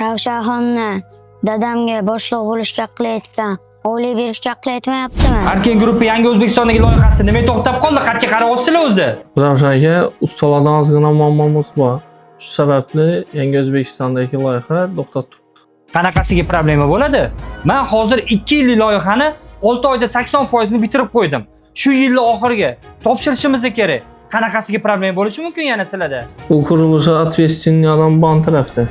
Ravshanxonni dadamga boshliq bo'lishga qilayotgan, o'g'li berishga qilayotmayaptimi? Arken Group yangi O'zbekistondagi loyihasi nima to'xtab qoldi? Qancha qarayapsizlar o'zi? Ravshan aka, ustalardan ozgina muammomiz bor. Shu sababli yangi O'zbekistondagi loyiha to'xtab turibdi. Qanaqasiga problema bo'ladi? Men hozir 2 yillik loyihani 6 oyda 80% ni bitirib qo'ydim. Shu yilning oxiriga topshirishimiz kerak. Qanaqasiga problema bo'lishi mumkin yana sizlarda? U qurilishi ответственныйdan bon tarafda.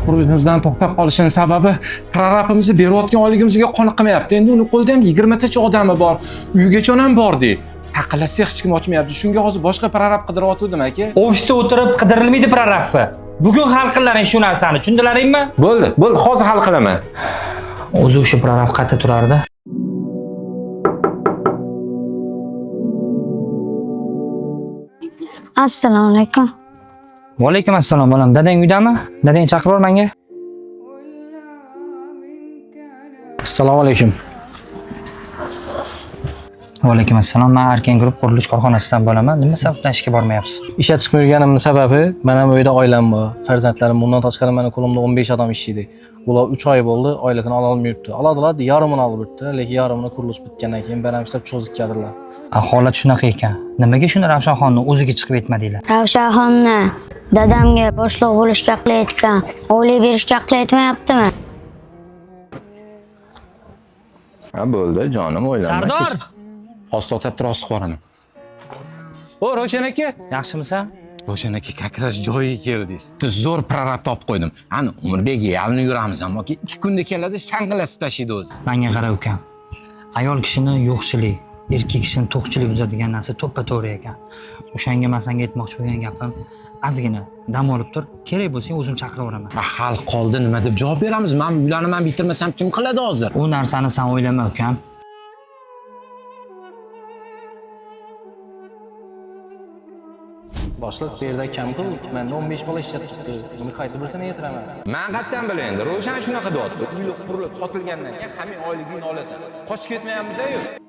Qurilishimizdan to'xtab qolishining sababi prorabimizni berayotgan oyligimizga qoniqmayapti. Endi uni qo'lida ham 20 tacha odami bor. Uyigacha ham bordi. Taqillatsa hech kim ochmayapti. Shunga hozir boshqa prorab qidiryotgandim aka. Ofisda o'tirib qidirilmaydi prorabni. Bugun hal qilaring shu narsani, tushundilaringmi? Bo'ldi, hozir hal qilaman. O'zi o'sha prorab qayerda turardi? Assalomu alaykum. Va alaykum assalom bolam. Dadang uydami? Dadang chaqirib menga. Assalomu alaykum. Va alaykum assalom. Men Arken Group qurilish korxonasidan bo'laman. Nima sababdan ishga bormayapsiz? Ishga chiqib yurganimning sababi, men ham uyda oilam bor, farzandlarim, bundan tashqari meni qo'limda 15 odam ishlaydi. Ular 3 oy bo'ldi, oyligini ola olmayapti. Oladilar, yarmini olib o'tdi, lekin yarmini qurilish bitgandan keyin baram ishlab cho'zikadilar. Holat shunaqa ekan. Nimaga shuni Ravshanxonni o'ziga chiqib aytmadinglar? Ravshanxonni dadamga boshliq bo'lishga qilayotgan, o'g'li berishga qilayotmayaptimi? Ha bo'ldi, jonim o'ylama. Sardor! Hozir to'xtab turasiz qo'raman. O, Roshan aka. Yaxshimisan? Roshan aka, kakrash joyiga keldingiz. Zo'r prorab topib qo'ydim. Ani Umrbekga yalni yuramiz, ammo 2 kunda keladi, shang'illatib tashlaydi o'zi. Menga qara ukam. Ayol kishini yo'qchilik, erkak kishini to'qchilik buzadigan narsa to'ppa-to'g'ri ekan. O'shanga men senga aytmoqchi bo'lgan gapim, ozgina dam olib tur, kerak bo'lsa o'zim chaqiraveraman. Hal qoldi, nima deb javob beramiz? Men uylarni men bitirmasam kim qiladi hozir? U narsani sen o'ylama ukam. Boshliq bu yerda kam-ku, menda 15 bola ishlatibdi. Buni qaysi birisini yetiraman? Men qayerdan bilay endi? Roshan shunaqa deyapti. Uy qurilib sotilgandan keyin hamma oyligingni olasan. Qochib ketmayapmiz-ku.